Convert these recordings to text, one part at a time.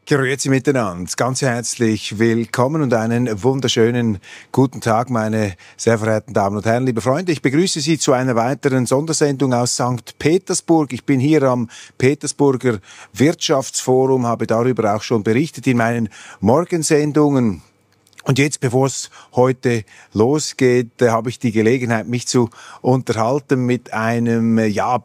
Grüezi miteinander, ganz herzlich willkommen und einen wunderschönen guten Tag, meine sehr verehrten Damen und Herren, liebe Freunde. Ich begrüße Sie zu einer weiteren Sondersendung aus St. Petersburg. Ich bin hier am Petersburger Wirtschaftsforum, habe darüber auch schon berichtet in meinen Morgensendungen. Und jetzt, bevor es heute losgeht, habe ich die Gelegenheit, mich zu unterhalten mit einem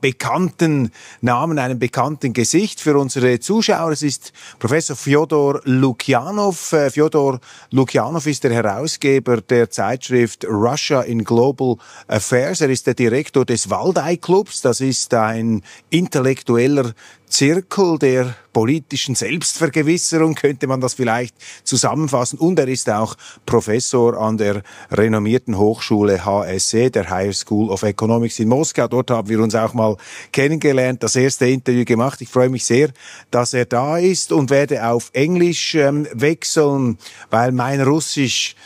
bekannten Namen, einem bekannten Gesicht für unsere Zuschauer. Es ist Professor Fjodor Lukjanow. Fjodor Lukyanow ist der Herausgeber der Zeitschrift Russia in Global Affairs. Er ist der Direktor des Waldei-Clubs. Das ist ein intellektueller Zirkel der politischen Selbstvergewisserung, könnte man das vielleicht zusammenfassen. Und er ist auch Professor an der renommierten Hochschule HSE, der Higher School of Economics in Moskau. Dort haben wir uns auch mal kennengelernt, das erste Interview gemacht. Ich freue mich sehr, dass er da ist und werde auf Englisch wechseln, weil mein Russisch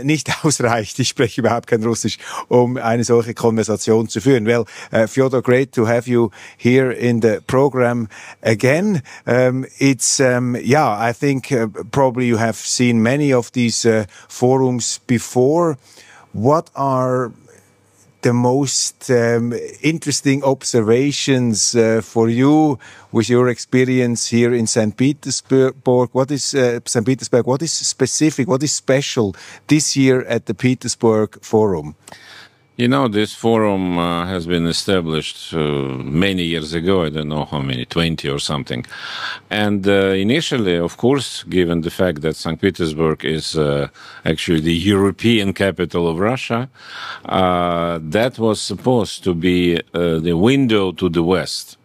nicht ausreicht. Ich spreche überhaupt kein Russisch, um eine solche Konversation zu führen. Well, Fyodor, great to have you here in the program again. I think probably you have seen many of these forums before. What are the most interesting observations for you with your experience here in St. Petersburg? What is St. Petersburg? What is specific? What is special this year at the Petersburg Forum? You know, this forum has been established many years ago, I don't know how many, 20 or something. And initially, of course, given the fact that St. Petersburg is actually the European capital of Russia, that was supposed to be the window to the West,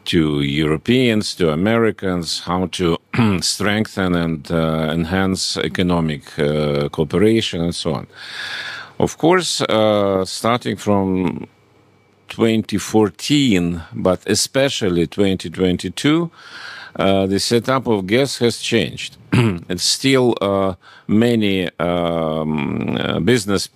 to Europeans, to Americans, how to strengthen and enhance economic cooperation and so on. Of course, starting from 2014, but especially 2022, the setup of gas has changed. It's still many business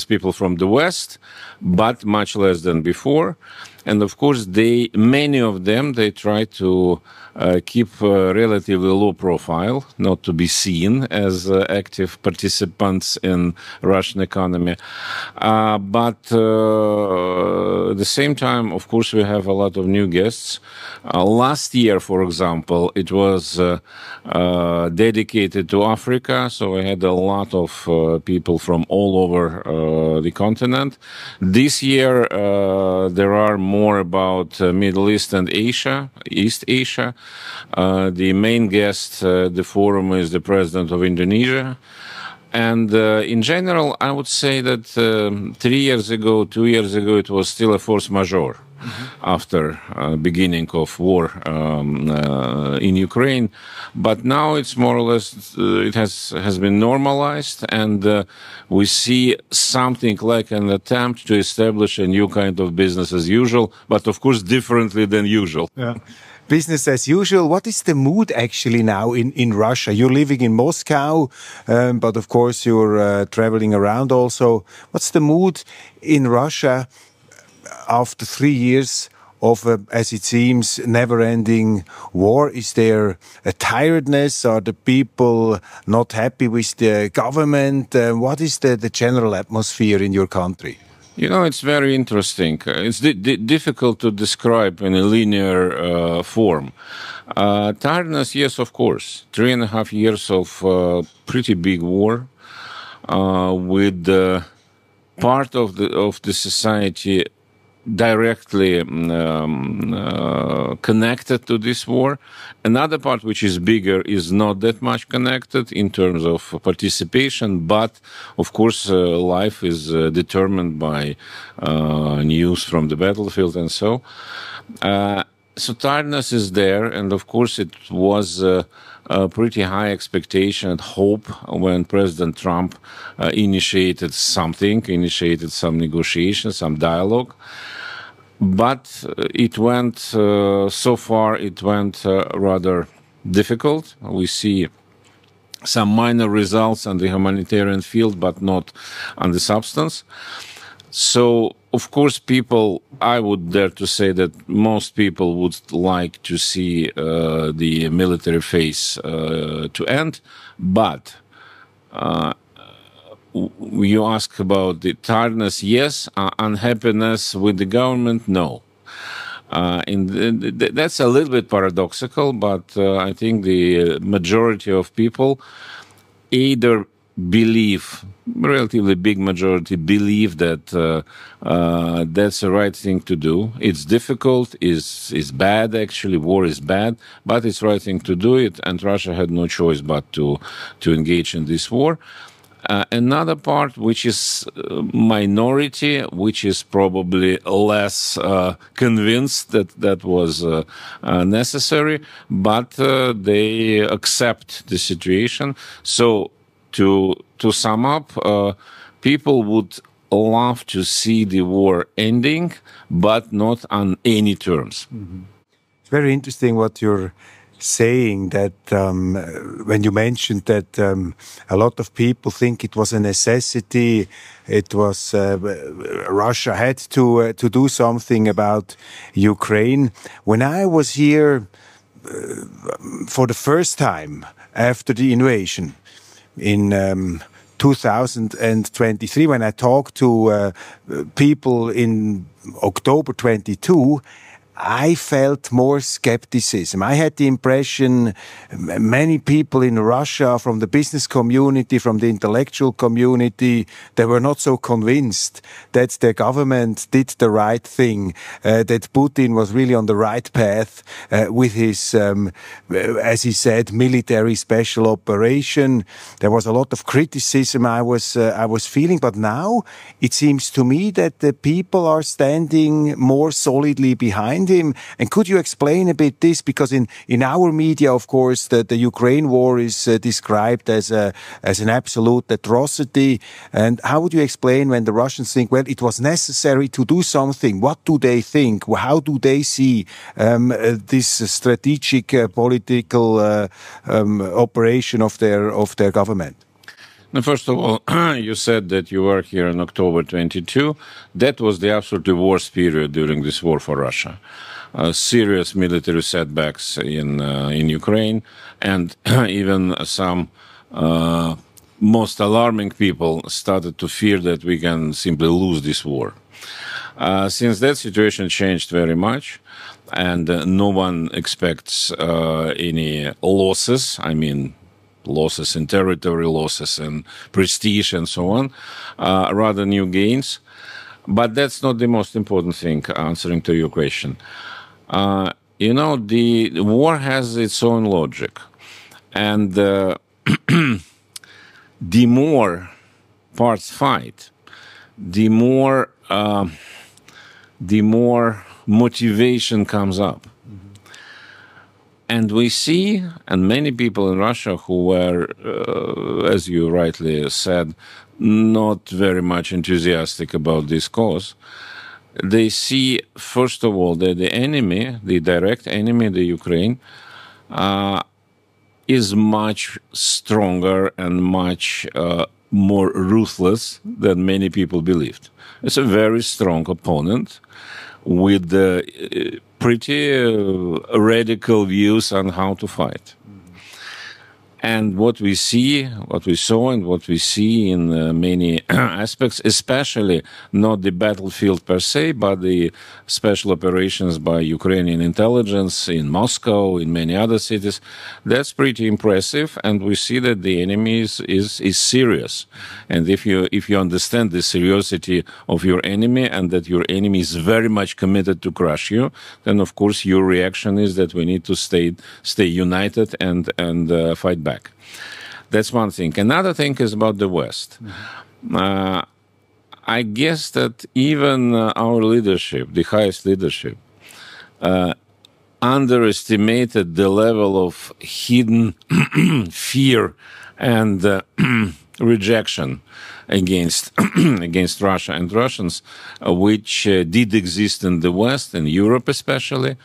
people from the West, but much less than before. And of course, many of them try to keep a relatively low profile, not to be seen as active participants in Russian economy. But at the same time, of course, we have a lot of new guests. Last year, for example, it was dedicated to Africa, so we had a lot of people from all over the continent. This year, there are more about Middle East and Asia, East Asia. The main guest, the forum, is the president of Indonesia. And in general, I would say that 2 years ago, it was still a force majeure. After beginning of war in Ukraine, but now it's more or less it has been normalized, and we see something like an attempt to establish a new kind of business as usual, but of course differently than usual. Yeah. Business as usual. What is the mood actually now in Russia? You're living in Moscow, but of course you're traveling around also. What's the mood in Russia after 3 years of, as it seems, never-ending war? Is there a tiredness? Are the people not happy with the government? What is the general atmosphere in your country? You know, it's very interesting. It's difficult to describe in a linear form. Tiredness, yes, of course. 3.5 years of pretty big war with part of the society directly connected to this war. Another part, which is bigger, is not that much connected in terms of participation, but of course life is determined by news from the battlefield and so. So tiredness is there, and of course it was a pretty high expectation and hope when President Trump initiated some negotiations, some dialogue. But it went, so far it went rather difficult. We see some minor results on the humanitarian field, but not on the substance. So, of course, people, I would dare to say that most people would like to see the military phase to end, but you ask about the tiredness, yes. Unhappiness with the government, no. That's a little bit paradoxical, but I think the majority of people either believe, relatively big majority believe that that's the right thing to do. It's difficult, is bad actually, war is bad, but it's the right thing to do it, and Russia had no choice but to engage in this war. Another part, which is minority, which is probably less convinced that that was necessary, but they accept the situation. So, to sum up, people would love to see the war ending, but not on any terms. Mm-hmm. It's very interesting what you're saying, that when you mentioned that a lot of people think it was a necessity, it was Russia had to do something about Ukraine. When I was here for the first time after the invasion in 2023, when I talked to people in October 22, I felt more skepticism. I had the impression many people in Russia, from the business community, from the intellectual community, they were not so convinced that their government did the right thing, that Putin was really on the right path with his, as he said, military special operation. There was a lot of criticism I was feeling, but now it seems to me that the people are standing more solidly behind him. And could you explain a bit this? Because in our media, of course, the Ukraine war is described as an absolute atrocity. And how would you explain when the Russians think, well, it was necessary to do something? What do they think? How do they see this strategic political operation of their government? Now, first of all, you said that you were here in October 22. That was the absolutely worst period during this war for Russia. Serious military setbacks in Ukraine, and even some most alarming people started to fear that we can simply lose this war. Since that situation changed very much, and no one expects any losses, I mean, losses in territory, losses in prestige, and so on, rather new gains. But that's not the most important thing, answering to your question. You know, the war has its own logic. And the more parts fight, the more motivation comes up. And we see, and many people in Russia who were, as you rightly said, not very much enthusiastic about this cause, they see, first of all, that the enemy, the direct enemy, the Ukraine, is much stronger and much more ruthless than many people believed. It's a very strong opponent with pretty radical views on how to fight. And what we saw, and what we see in many aspects, especially not the battlefield per se, but the special operations by Ukrainian intelligence in Moscow, in many other cities, that's pretty impressive. And we see that the enemy is serious. And if you understand the seriousity of your enemy, and that your enemy is very much committed to crush you, then of course your reaction is that we need to stay united and fight back. That's one thing. Another thing is about the West. I guess that even our leadership, the highest leadership, underestimated the level of hidden fear and rejection against Russia and Russians, which did exist in the West, in Europe especially,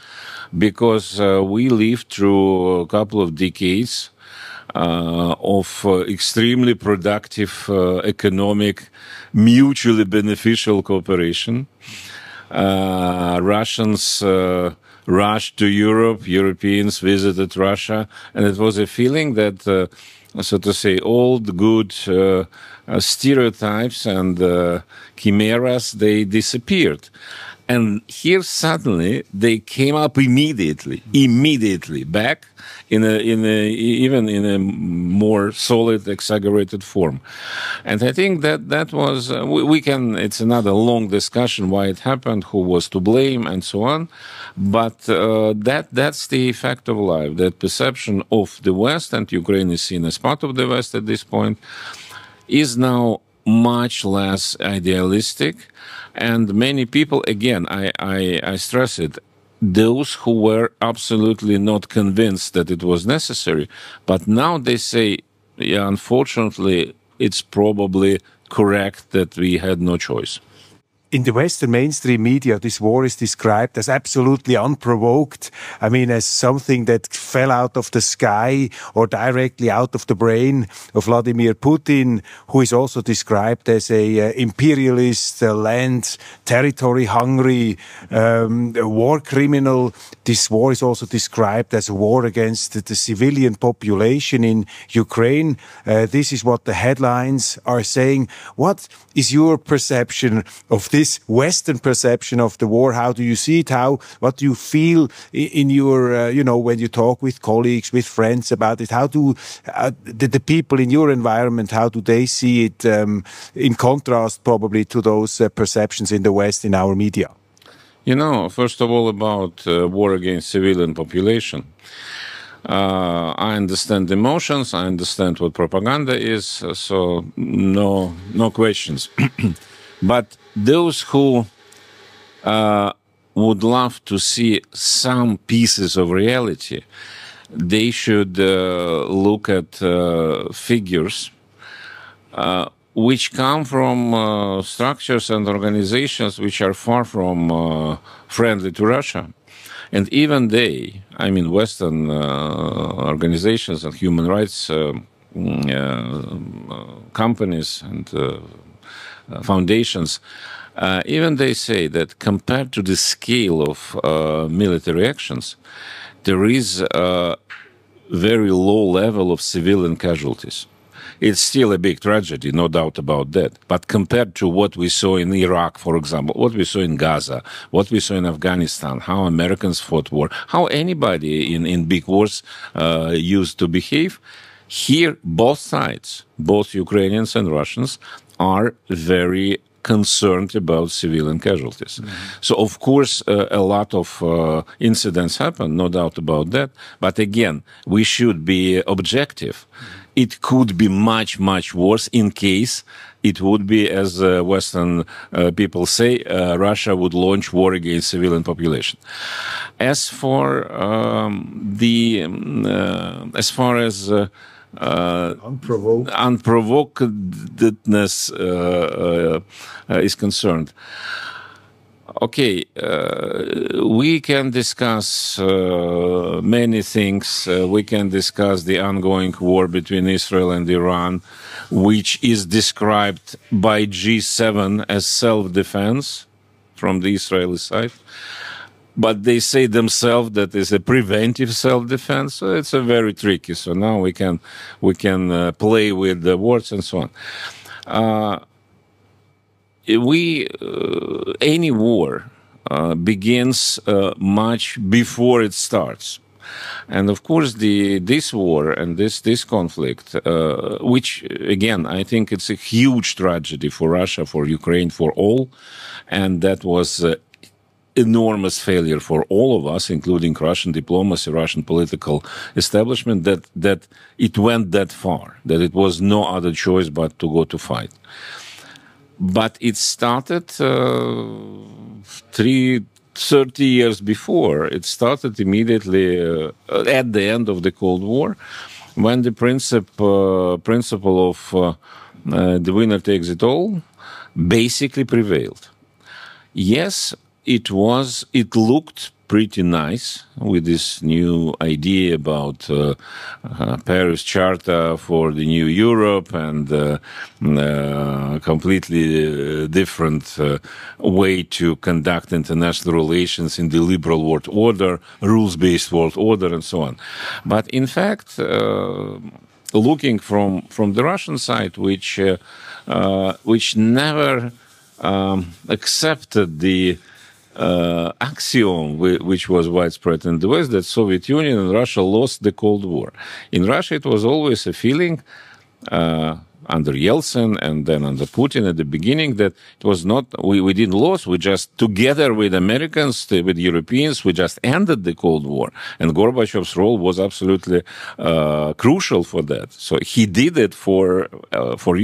because we lived through a couple of decades of extremely productive economic, mutually beneficial cooperation. Russians rushed to Europe, Europeans visited Russia, and it was a feeling that, so to say, old good stereotypes and chimeras, they disappeared. And here suddenly they came up immediately back even in a more solid, exaggerated form. And I think that was, we can, it's another long discussion why it happened, who was to blame, and so on. But that's the fact of life, that perception of the West, and Ukraine is seen as part of the West at this point, is now much less idealistic. And many people, again, I stress it, those who were absolutely not convinced that it was necessary, but now they say, yeah, unfortunately, it's probably correct that we had no choice. In the Western mainstream media, this war is described as absolutely unprovoked. I mean, as something that fell out of the sky or directly out of the brain of Vladimir Putin, who is also described as a imperialist, land territory hungry, war criminal. This war is also described as a war against the civilian population in Ukraine. This is what the headlines are saying. What is your perception of this Western perception of the war? How do you see it? What do you feel in your, when you talk with colleagues, with friends about it? How do the people in your environment, how do they see it in contrast probably to those perceptions in the West, in our media? First of all, about war against civilian population. I understand emotions, I understand what propaganda is, so no questions. But those who would love to see some pieces of reality, they should look at figures which come from structures and organizations which are far from friendly to Russia. And even they, I mean Western organizations and human rights companies and foundations, even they say that compared to the scale of military actions, there is a very low level of civilian casualties. It's still a big tragedy, no doubt about that. But compared to what we saw in Iraq, for example, what we saw in Gaza, what we saw in Afghanistan, how Americans fought war, how anybody in big wars used to behave, here both sides, both Ukrainians and Russians, are very concerned about civilian casualties. Mm-hmm. So, of course, a lot of incidents happen, no doubt about that. But again, we should be objective. Mm-hmm. It could be much, much worse in case it would be, as Western people say, Russia would launch war against civilian population. As for unprovokedness is concerned. Okay, we can discuss many things. We can discuss the ongoing war between Israel and Iran, which is described by G7 as self-defense from the Israeli side. But they say themselves that it's a preventive self-defense. So it's a very tricky. So now we can play with the words and so on. Any war begins much before it starts. And of course, this war and this conflict, which again, I think it's a huge tragedy for Russia, for Ukraine, for all. And that was enormous failure for all of us, including Russian diplomacy, Russian political establishment, that it went that far, that it was no other choice but to go to fight. But it started 30 years before. It started immediately at the end of the Cold War, when the principle of the winner takes it all basically prevailed. Yes, it looked pretty nice with this new idea about Paris Charter for the new Europe and completely different way to conduct international relations in the liberal world order, rules-based world order, and so on. But in fact, looking from the Russian side, which never accepted the axiom which was widespread in the West, that Soviet Union and Russia lost the Cold War. In Russia, it was always a feeling under Yeltsin and then under Putin at the beginning that it was not, we didn't lose, we just, together with Americans, with Europeans, we just ended the Cold War. And Gorbachev's role was absolutely crucial for that. So he did it for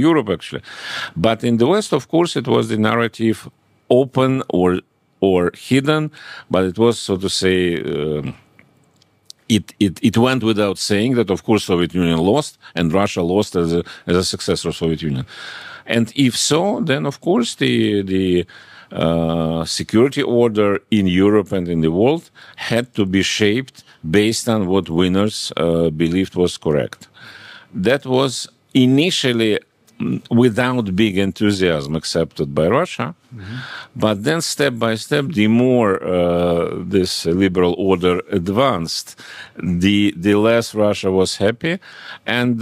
Europe, actually. But in the West, of course, it was the narrative open or hidden, but it was, so to say, it went without saying that, of course, Soviet Union lost and Russia lost as a successor of Soviet Union. And if so, then, of course, the security order in Europe and in the world had to be shaped based on what winners believed was correct. That was initially without big enthusiasm accepted by Russia. Mm-hmm. But then step by step, the more this liberal order advanced, the less Russia was happy. And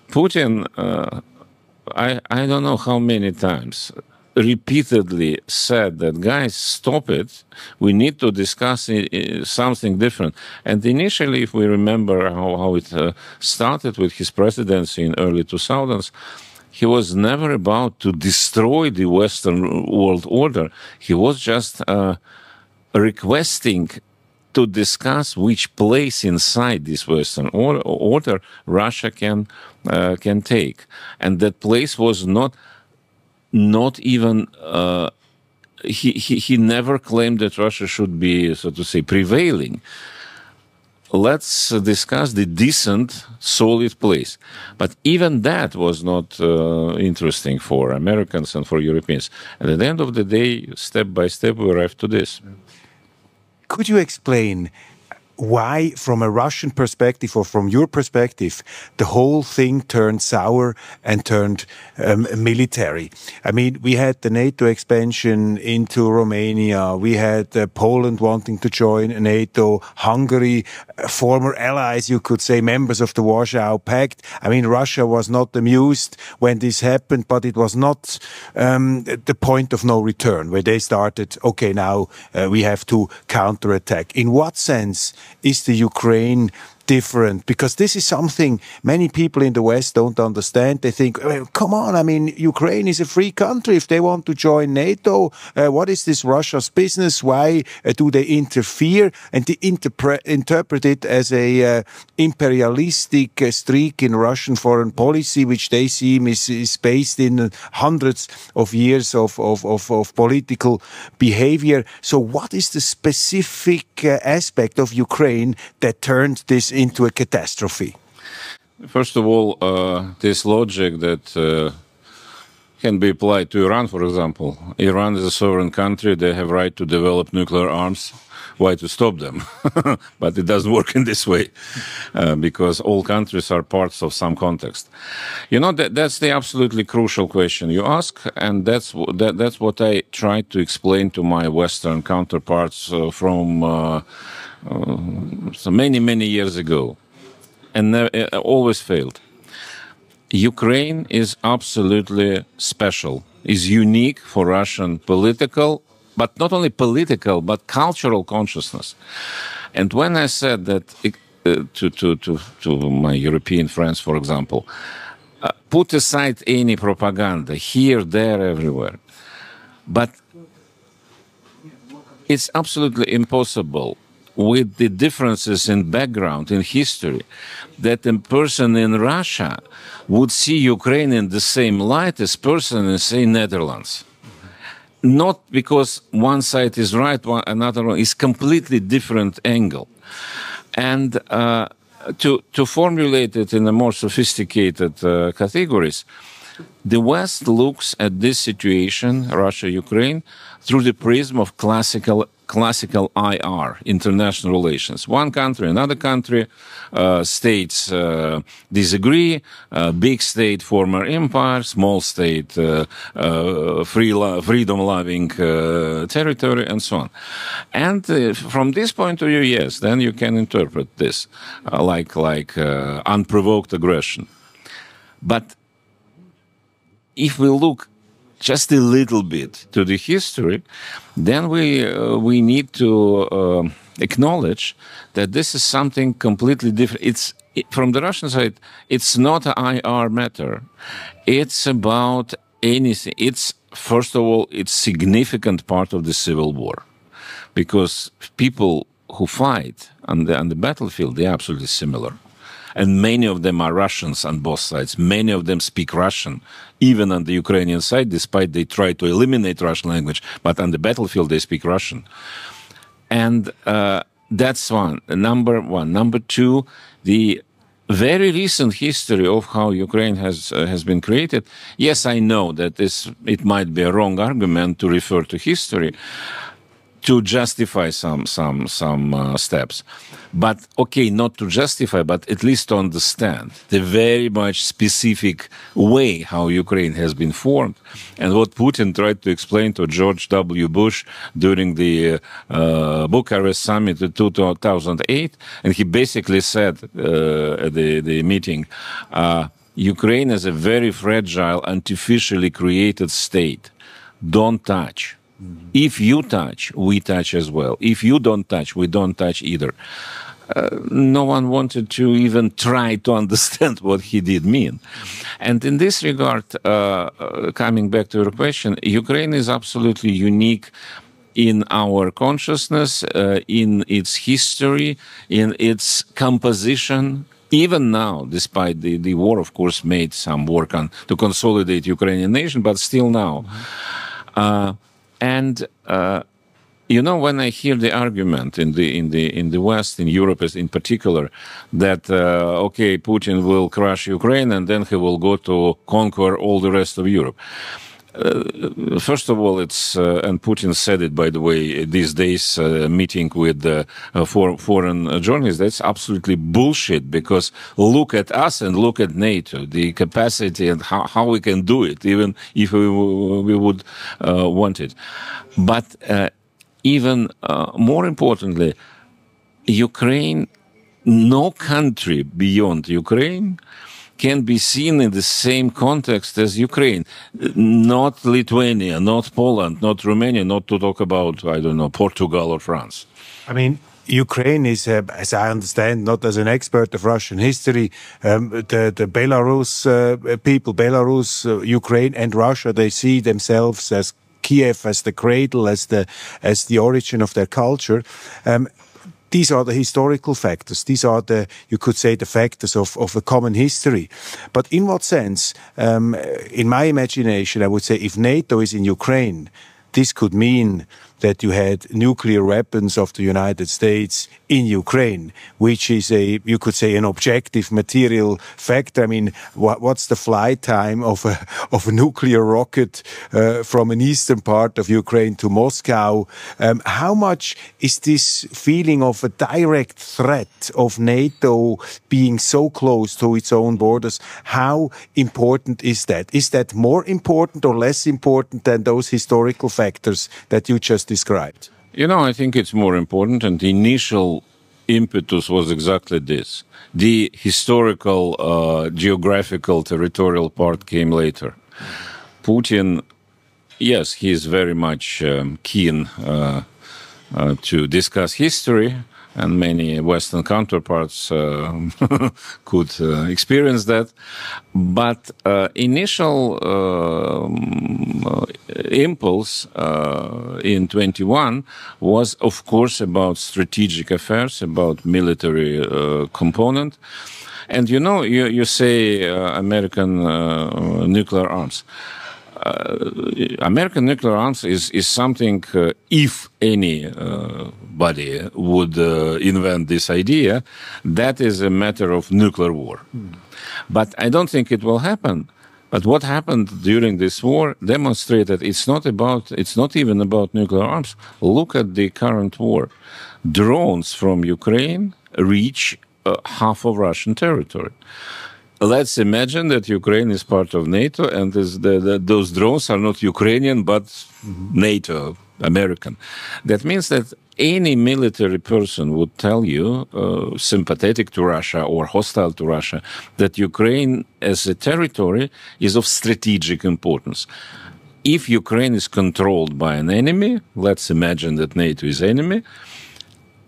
Putin, I don't know how many times, repeatedly said that, guys, stop it. We need to discuss something different. And initially, if we remember how it started with his presidency in early 2000s, he was never about to destroy the Western world order. He was just requesting to discuss which place inside this Western order Russia can take. And that place was not even, he never claimed that Russia should be, so to say, prevailing. Let's discuss the decent, solid place. But even that was not interesting for Americans and for Europeans. And at the end of the day, step by step, we arrived to this. Could you explain why, from a Russian perspective or from your perspective, the whole thing turned sour and turned military? I mean, we had the NATO expansion into Romania. We had Poland wanting to join NATO, Hungary, former allies, you could say, members of the Warsaw Pact. I mean, Russia was not amused when this happened, but it was not the point of no return, where they started, okay, now we have to counterattack. In what sense is the Ukraine different? Because this is something many people in the West don't understand. They think, well, come on, I mean, Ukraine is a free country. If they want to join NATO, what is this Russia's business? Why do they interfere? And they interpret it as a imperialistic streak in Russian foreign policy, which they seem is based in hundreds of years of political behavior. So what is the specific aspect of Ukraine that turned this into a catastrophe? First of all, this logic that can be applied to Iran, for example. Iran is a sovereign country. They have right to develop nuclear arms. Why to stop them? But it doesn't work in this way because all countries are parts of some context. You know, that's the absolutely crucial question you ask, and that's what I tried to explain to my Western counterparts from so many years ago, and always failed. Ukraine is absolutely special, is unique for Russian political, but not only political, but cultural consciousness. And when I said that to my European friends, for example, put aside any propaganda here, there, everywhere, but it's absolutely impossible with the differences in background, in history, that a person in Russia would see Ukraine in the same light as person in, say, Netherlands. Not because one side is right, another one is completely different angle. And to formulate it in a more sophisticated categories, The West looks at this situation, Russia-Ukraine, through the prism of classical IR, international relations. One country, another country, states disagree, big state, former empire, small state, freedom-loving territory, and so on. And from this point of view, yes, then you can interpret this like unprovoked aggression. But if we look just a little bit to the history, then we need to acknowledge that this is something completely different. From the Russian side, it's not an IR matter. It's about anything. It's, first of all, it's significant part of the civil war, because people who fight on the battlefield, they're absolutely similar. And many of them are Russians on both sides. Many of them speak Russian, even on the Ukrainian side, despite they try to eliminate Russian language. But on the battlefield, they speak Russian. And that's one, number one. Number two, the very recent history of how Ukraine has been created. Yes, I know that it might be a wrong argument to refer to history to justify some steps. But, okay, not to justify, but at least to understand the very much specific way how Ukraine has been formed, and what Putin tried to explain to George W. Bush during the Bucharest summit in 2008. And he basically said at the meeting, Ukraine is a very fragile, artificially created state. Don't touch. If you touch, we touch as well. If you don't touch, we don't touch either. No one wanted to even try to understand what he did mean. And in this regard, coming back to your question, Ukraine is absolutely unique in our consciousness, in its history, in its composition. Even now, despite the war, of course, made some work to consolidate Ukrainian nation, but still now. You know, when I hear the argument in the West, in Europe in particular, that okay, Putin will crush Ukraine and then he will go to conquer all the rest of Europe. First of all, it's and Putin said it, by the way, these days, meeting with foreign journalists. That's absolutely bullshit. Because look at us and look at NATO, the capacity and how we can do it, even if we would want it. But even more importantly, Ukraine, no country beyond Ukraine can be seen in the same context as Ukraine. Not Lithuania, not Poland, not Romania, not to talk about, I don't know, Portugal or France. I mean, Ukraine is, as I understand, not as an expert of Russian history, the Belarus people, Belarus, Ukraine and Russia, they see themselves as Kiev, as the cradle, as the origin of their culture. These are the historical factors. These are you could say, the factors of a common history. But in what sense, in my imagination, I would say if NATO is in Ukraine, this could mean that you had nuclear weapons of the United States in Ukraine, which is you could say, an objective material factor. I mean, what's the flight time of a nuclear rocket from an eastern part of Ukraine to Moscow? How much is this feeling of a direct threat of NATO being so close to its own borders? How important is that? Is that more important or less important than those historical factors that you just described? You know, I think it's more important, and the initial impetus was exactly this. The historical, geographical, territorial part came later. Putin, yes, he is very much keen to discuss history, and many Western counterparts could experience that. But initial impulse in 21 was, of course, about strategic affairs, about military component. And you know, you say American nuclear arms. American nuclear arms is something, if anybody would invent this idea, that is a matter of nuclear war. But I don't think it will happen. But what happened during this war demonstrated it's not even about nuclear arms. Look at the current war. Drones from Ukraine reach half of Russian territory. Let's imagine that Ukraine is part of NATO, and those drones are not Ukrainian, but NATO, American. That means that any military person would tell you, sympathetic to Russia or hostile to Russia, that Ukraine as a territory is of strategic importance. If Ukraine is controlled by an enemy, let's imagine that NATO is enemy,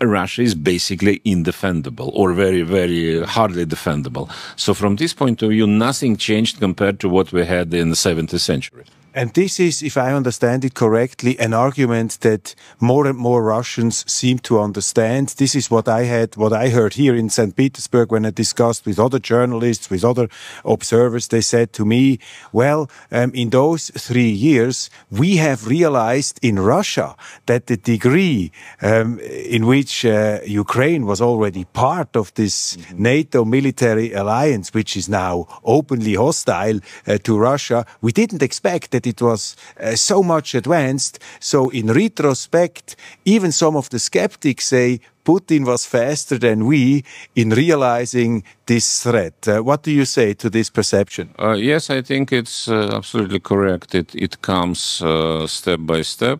Russia is basically indefendable or very, very hardly defendable. So from this point of view, nothing changed compared to what we had in the 17th century. And this is, if I understand it correctly, an argument that more and more Russians seem to understand. This is what I heard here in St. Petersburg when I discussed with other journalists, with other observers. They said to me, well, in those 3 years, we have realized in Russia that the degree in which Ukraine was already part of this NATO military alliance, which is now openly hostile to Russia, we didn't expect that it was so much advanced. So in retrospect, even some of the skeptics say Putin was faster than we in realizing this threat. What do you say to this perception? Yes, I think it's absolutely correct. It comes step by step.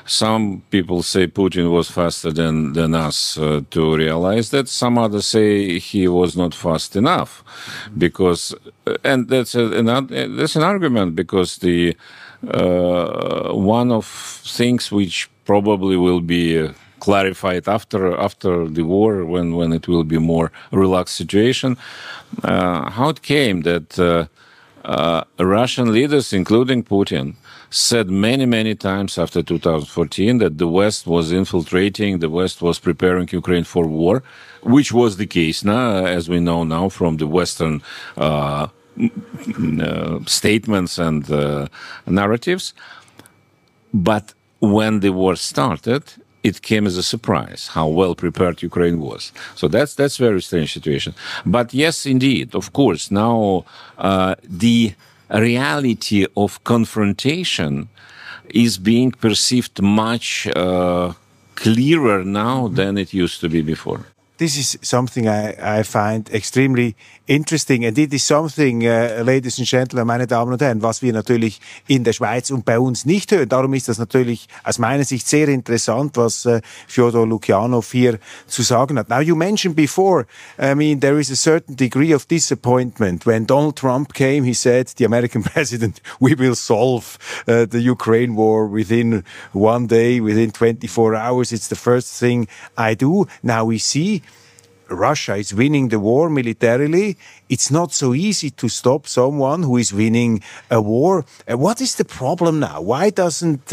Some people say Putin was faster than us to realize that. Some others say he was not fast enough, because, and that's an argument, because the one of things which probably will be clarified after the war, when it will be more relaxed situation, how it came that Russian leaders, including Putin, said many times after 2014 that the West was infiltrating, the West was preparing Ukraine for war, which was the case now, as we know now from the Western statements and narratives. But when the war started, it came as a surprise how well prepared Ukraine was. So that's a very strange situation. But yes, indeed, of course, now the reality of confrontation is being perceived much clearer now than it used to be before. This is something I find extremely interesting, and it is something, ladies and gentlemen, meine Damen und Herren, was wir natürlich in der Schweiz und bei uns nicht hören. Darum ist das natürlich aus meiner Sicht sehr interessant, was Fyodor Lukjanow hier zu sagen hat. Now, you mentioned before, I mean, there is a certain degree of disappointment. When Donald Trump came, he said, the American president, we will solve the Ukraine war within one day, within 24 hours. It's the first thing I do. Now we see Russia is winning the war militarily. It's not so easy to stop someone who is winning a war. What is the problem now? Why doesn't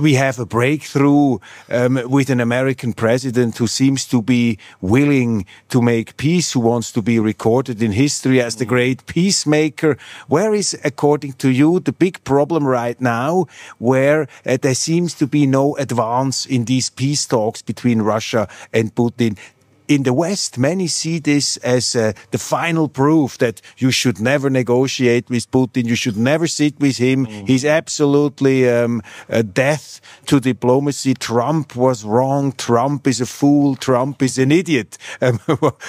we have a breakthrough with an American president who seems to be willing to make peace, who wants to be recorded in history as the great peacemaker? Where is, according to you, the big problem right now, where there seems to be no advance in these peace talks between Russia and Putin? In the West, many see this as the final proof that you should never negotiate with Putin, you should never sit with him. He's absolutely a death to diplomacy. Trump was wrong. Trump is a fool. Trump is an idiot.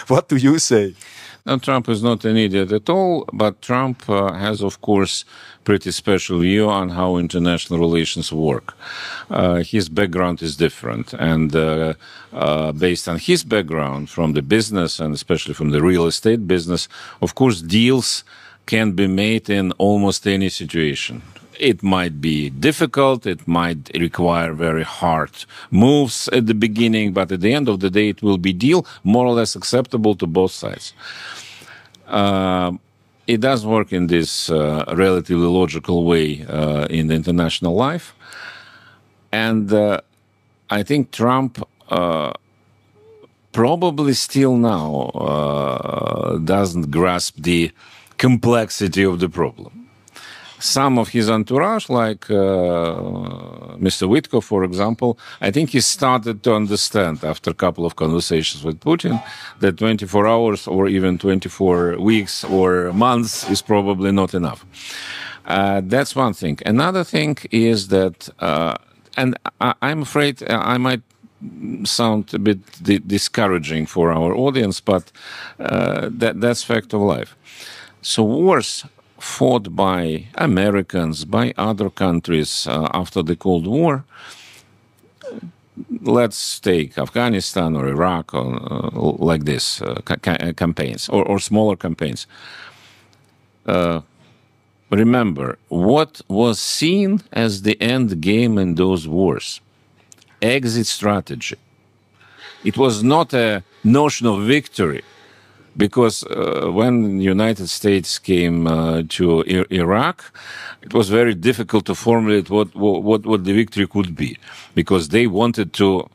What do you say? No, Trump is not an idiot at all, but Trump has, of course, pretty special view on how international relations work. His background is different, and based on his background from the business, and especially from the real estate business, of course, deals can be made in almost any situation. It might be difficult, it might require very hard moves at the beginning, but at the end of the day, it will be deal more or less acceptable to both sides. It does work in this relatively logical way in the international life. And I think Trump probably still now doesn't grasp the complexity of the problem. some of his entourage, like Mr. Witkoff, for example, I think he started to understand after a couple of conversations with Putin that 24 hours or even 24 weeks or months is probably not enough. That's one thing. Another thing is that, and I'm afraid I might sound a bit discouraging for our audience, but that's fact of life. So wars fought by Americans, by other countries after the Cold War, let's take Afghanistan or Iraq or like this, campaigns or smaller campaigns. Remember, what was seen as the end game in those wars? Exit strategy. It was not a notion of victory. Because when the United States came to Iraq, it was very difficult to formulate what the victory could be, because they wanted to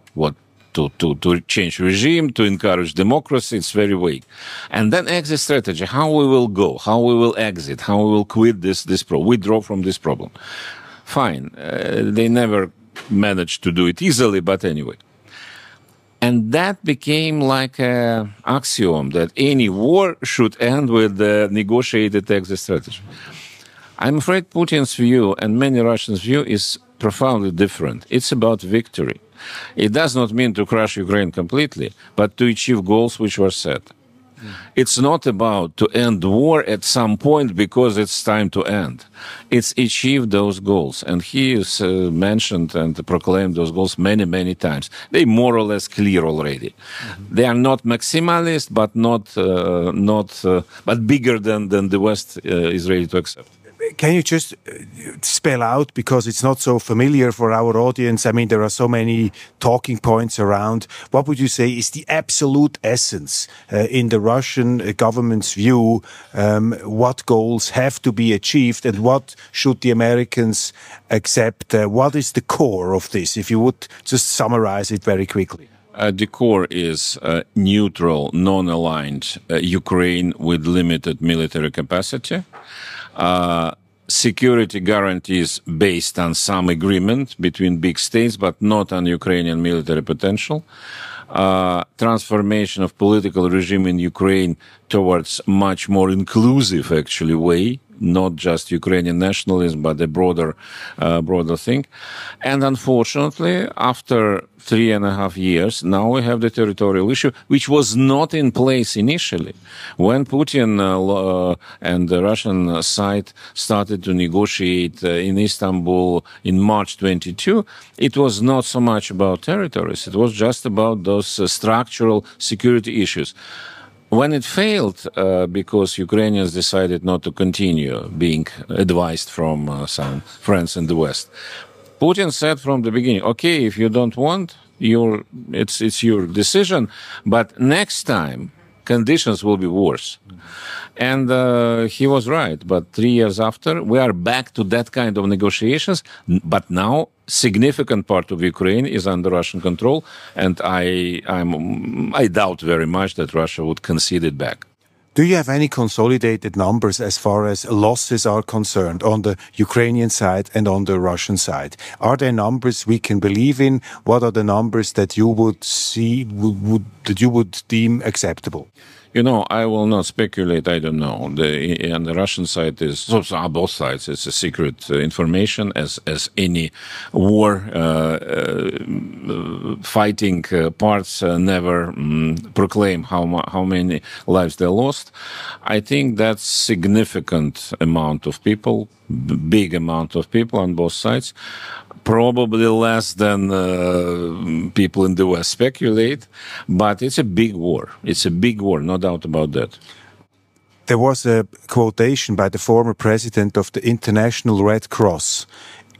change regime, to encourage democracy. It's very vague. And then exit strategy: how we will go, how we will exit, how we will quit withdraw from this problem. Fine, they never managed to do it easily, but anyway. And that became like an axiom that any war should end with the negotiated exit strategy. I'm afraid Putin's view and many Russians' view is profoundly different. It's about victory. It does not mean to crush Ukraine completely, but to achieve goals which were set. It's not about to end war at some point because it's time to end. It's achieve those goals. And he is mentioned and proclaimed those goals many, many times. They're more or less clear already. They are not maximalist, but but bigger than the West is ready to accept. Can you just spell out, because it's not so familiar for our audience, I mean, there are so many talking points around, what would you say is the absolute essence in the Russian government's view, what goals have to be achieved and what should the Americans accept? What is the core of this, if you would just summarize it very quickly? The core is neutral, non-aligned Ukraine with limited military capacity. Security guarantees based on some agreement between big states, but not on Ukrainian military potential. Transformation of political regime in Ukraine towards much more inclusive, actually, way, not just Ukrainian nationalism, but a broader thing. And unfortunately, after 3.5 years, now we have the territorial issue, which was not in place initially. When Putin and the Russian side started to negotiate in Istanbul in March 22, it was not so much about territories. It was just about those structural security issues. When it failed, because Ukrainians decided not to continue being advised from some friends in the West, Putin said from the beginning, okay, if you don't want, it's your decision, but next time conditions will be worse. And he was right. But 3 years after, we are back to that kind of negotiations. But now, significant part of Ukraine is under Russian control, and I doubt very much that Russia would concede it back. Do you have any consolidated numbers as far as losses are concerned on the Ukrainian side and on the Russian side? Are there numbers we can believe in? What are the numbers that you would see, that you would deem acceptable? You know, I will not speculate. I don't know. On the Russian side is on both sides. It's a secret information, as any war fighting parts never proclaim how many lives they lost. I think that's significant amount of people, big amount of people on both sides. Probably less than people in the West speculate, but it's a big war. It's a big war, no doubt about that. There was a quotation by the former president of the International Red Cross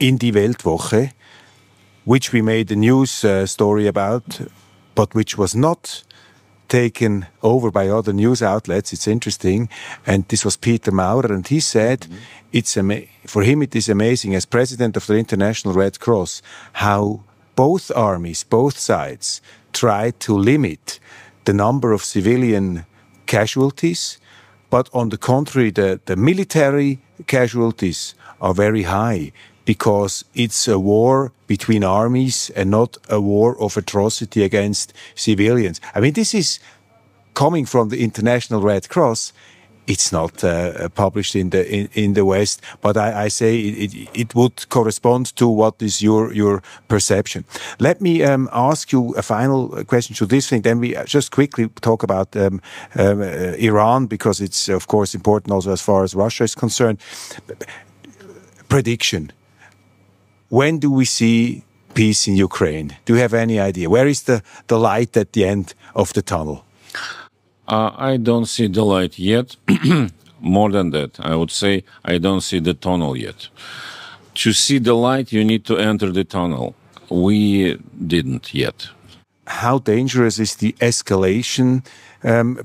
in die Weltwoche, which we made a news story about, but which was not taken over by other news outlets. It's interesting. And this was Peter Maurer, and he said, for him it is amazing, as president of the International Red Cross, how both armies, both sides, try to limit the number of civilian casualties, but on the contrary, the military casualties are very high because it's a war between armies and not a war of atrocity against civilians. I mean, this is coming from the International Red Cross. It's not published in the West, but I say it would correspond to what is your perception. Let me ask you a final question to this thing. Then we just quickly talk about Iran, because it's of course important also as far as Russia is concerned. Prediction: when do we see peace in Ukraine? Do you have any idea? Where is the light at the end of the tunnel? I don't see the light yet. More than that, I would say I don't see the tunnel yet. To see the light, you need to enter the tunnel. We didn't yet. How dangerous is the escalation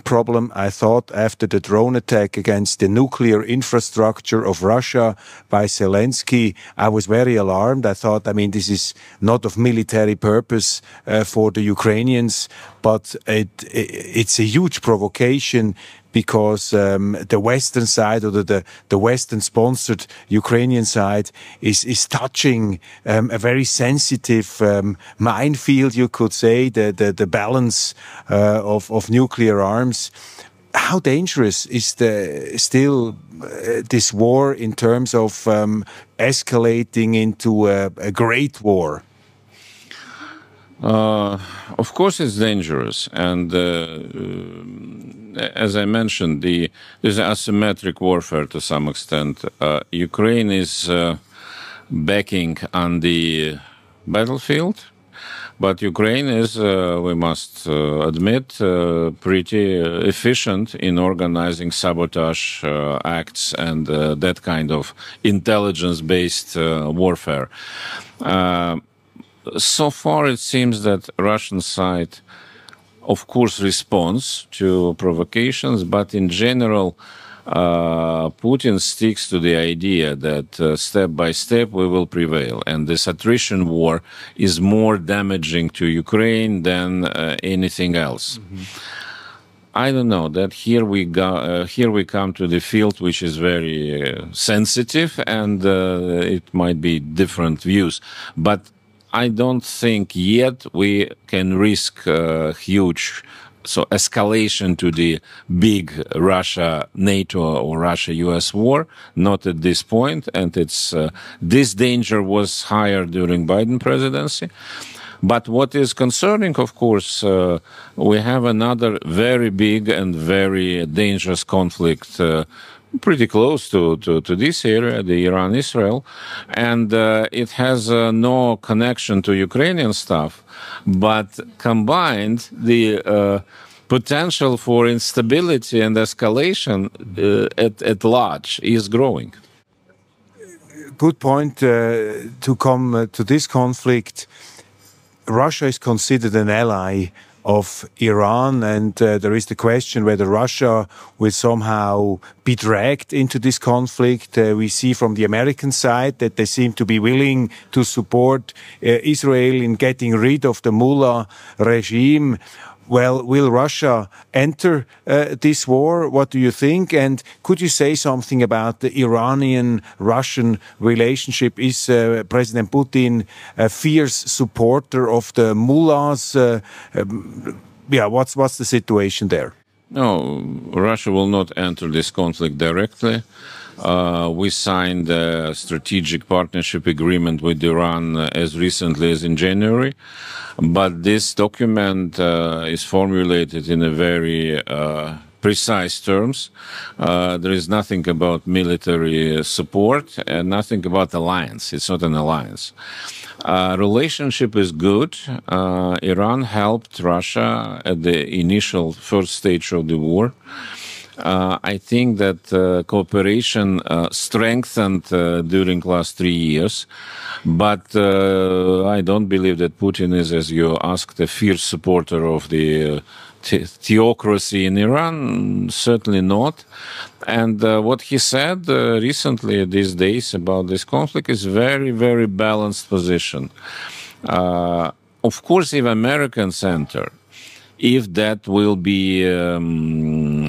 problem? I thought after the drone attack against the nuclear infrastructure of Russia by Zelensky, I was very alarmed. I thought, I mean, this is not of military purpose for the Ukrainians, but it's a huge provocation, because the Western side, or the Western-sponsored Ukrainian side, is touching a very sensitive minefield, you could say, the balance of nuclear arms. How dangerous is still this war in terms of escalating into a great war? Of course, it's dangerous, and as I mentioned, there's asymmetric warfare to some extent. Ukraine is backing on the battlefield, but Ukraine is, we must admit, pretty efficient in organizing sabotage acts and that kind of intelligence-based warfare. So far, it seems that Russian side, of course, responds to provocations, but in general, Putin sticks to the idea that step by step we will prevail, and this attrition war is more damaging to Ukraine than anything else. Mm-hmm. I don't know that here we come to the field which is very sensitive, and it might be different views, but I don't think yet we can risk huge escalation to the big Russia-NATO or Russia-US war, not at this point. And it's this danger was higher during Biden presidency. But what is concerning, of course, we have another very big and very dangerous conflict pretty close to this area, the Iran-Israel, and it has no connection to Ukrainian stuff, but combined the potential for instability and escalation at large is growing. Good point to come to this conflict. Russia is considered an ally of Iran, and there is the question whether Russia will somehow be dragged into this conflict. We see from the American side that they seem to be willing to support Israel in getting rid of the mullah regime. Well, will Russia enter this war? What do you think? And could you say something about the Iranian-Russian relationship? Is President Putin a fierce supporter of the mullahs? What's the situation there? No, Russia will not enter this conflict directly. We signed a strategic partnership agreement with Iran as recently as in January, but this document is formulated in a very precise terms. There is nothing about military support and nothing about alliance. It's not an alliance. Relationship is good. Iran helped Russia at the initial first stage of the war. I think that cooperation strengthened during last 3 years, but I don't believe that Putin is, as you asked, a fierce supporter of the theocracy in Iran. Certainly not. And what he said recently these days about this conflict is very, very balanced position. Of course, if Americans enter, if that will be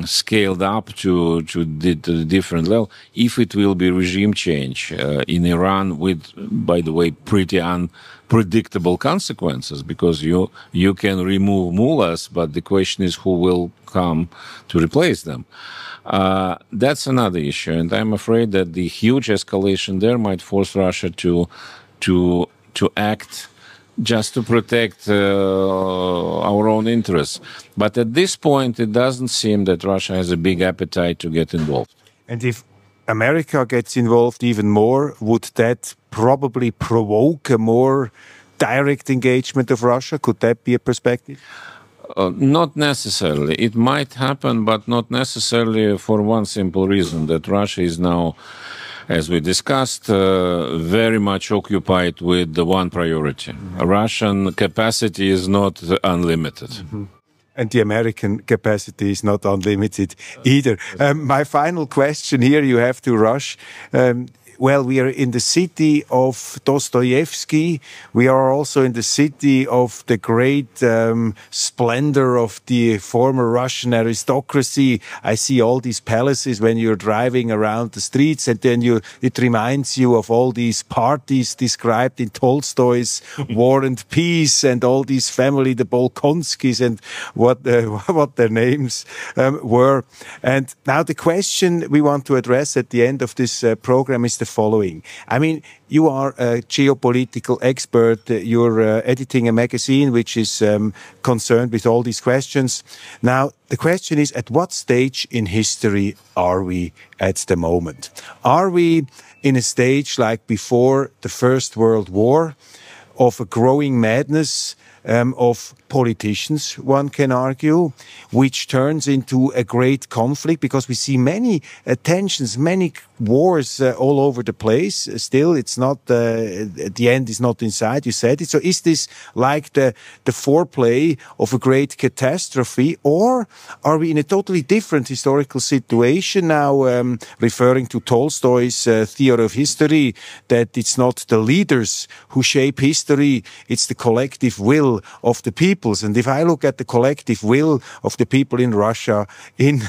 scaled up to the different level if it will be regime change in Iran with, by the way, pretty unpredictable consequences, because you can remove mullahs, but the question is who will come to replace them. That's another issue, and I'm afraid that the huge escalation there might force Russia to act just to protect our own interests. But at this point, it doesn't seem that Russia has a big appetite to get involved. And if America gets involved even more, would that probably provoke a more direct engagement of Russia? Could that be a perspective? Not necessarily. It might happen, but not necessarily, for one simple reason, that Russia is now, as we discussed, very much occupied with the one priority. Russian capacity is not unlimited. And the American capacity is not unlimited either. My final question here, you have to rush. Well, we are in the city of Dostoevsky. We are also in the city of the great splendor of the former Russian aristocracy. I see all these palaces when you're driving around the streets, and then it reminds you of all these parties described in Tolstoy's War and Peace, and all these family, the Bolkonskis, and what their names were. And now the question we want to address at the end of this program is the following. I mean, you are a geopolitical expert. You're editing a magazine which is concerned with all these questions. Now, the question is, at what stage in history are we at the moment? Are we in a stage like before the First World War, of a growing madness of politicians, one can argue, which turns into a great conflict, because we see many tensions, many wars all over the place. Still, it's not, the end is not in sight, you said it. So is this like the foreplay of a great catastrophe, or are we in a totally different historical situation now, referring to Tolstoy's theory of history, that it's not the leaders who shape history, it's the collective will of the peoples. And if I look at the collective will of the people in Russia, in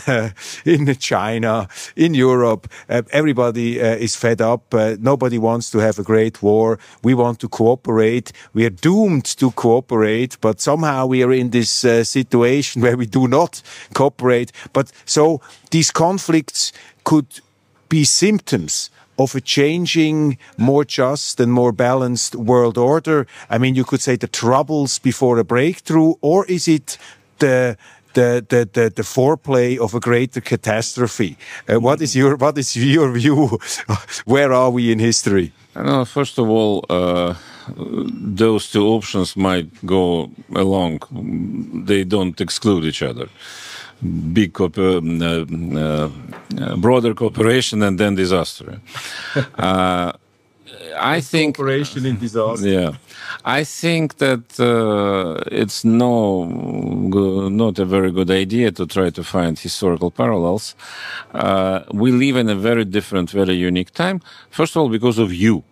China, in Europe, everybody is fed up. Nobody wants to have a great war. We want to cooperate. We are doomed to cooperate, but somehow we are in this situation where we do not cooperate. But so these conflicts could be symptoms of a changing, more just and more balanced world order. I mean, you could say the troubles before a breakthrough, or is it the foreplay of a greater catastrophe? What is your view? Where are we in history? First of all, those two options might go along. They don't exclude each other. Big broader cooperation and then disaster. I think cooperation in disaster. Yeah, I think that it's not a very good idea to try to find historical parallels. We live in a very different, very unique time. First of all, because of you.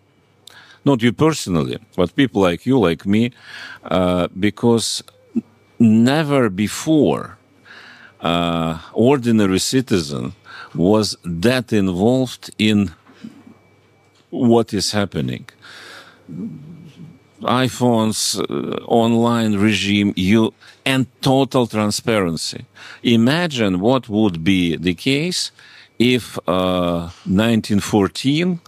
Not you personally, but people like you, like me, because never before ordinary citizen was that involved in what is happening. iPhones, online regime, and total transparency. Imagine what would be the case if 1914,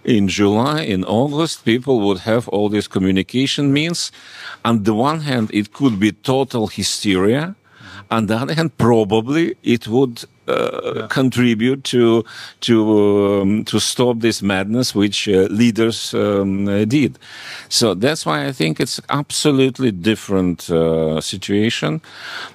in July, in August, people would have all these communication means. On the one hand, it could be total hysteria. On the other hand, probably it would contribute to stop this madness which leaders did. So that's why I think it's absolutely different situation.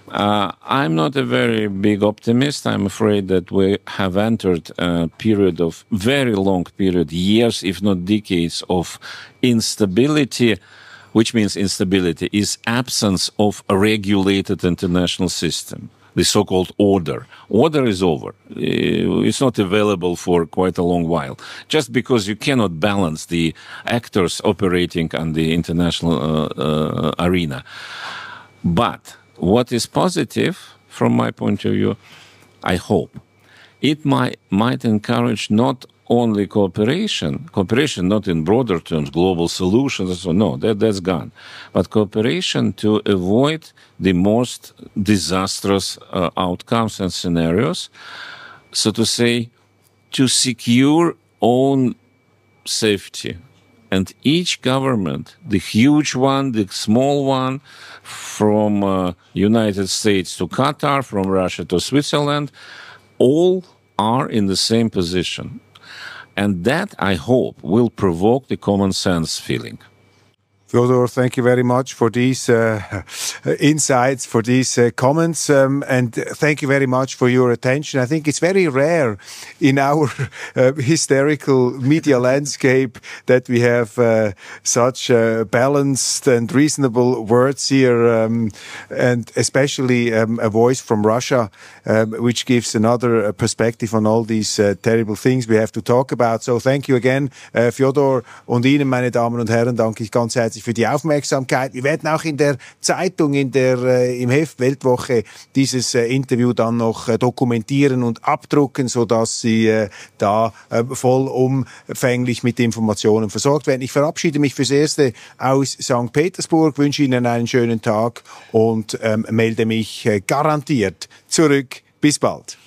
I'm not a very big optimist. I'm afraid that we have entered a period of very long period, years, if not decades, of instability. Which means instability is absence of a regulated international system, the so-called order. Order is over. It's not available for quite a long while, just because you cannot balance the actors operating on the international arena. But what is positive, from my point of view, I hope, it might encourage not only cooperation not in broader terms, global solutions, so no, that's gone, but cooperation to avoid the most disastrous outcomes and scenarios, so to say, to secure own safety. And each government, the huge one, the small one, from United States to Qatar, from Russia to Switzerland, all are in the same position. And that, I hope, will provoke the common sense feeling. Fyodor, thank you very much for these insights, for these comments, and thank you very much for your attention. I think it's very rare in our hysterical media landscape that we have such balanced and reasonable words here, and especially a voice from Russia, which gives another perspective on all these terrible things we have to talk about. So thank you again, Fyodor, und Ihnen, meine Damen und Herren, danke ich ganz herzlich für die Aufmerksamkeit. Wir werden auch in der Zeitung, im Heft Weltwoche, dieses Interview dann noch dokumentieren und abdrucken, sodass Sie da vollumfänglich mit Informationen versorgt werden. Ich verabschiede mich fürs Erste aus St. Petersburg, wünsche Ihnen einen schönen Tag und melde mich garantiert zurück. Bis bald.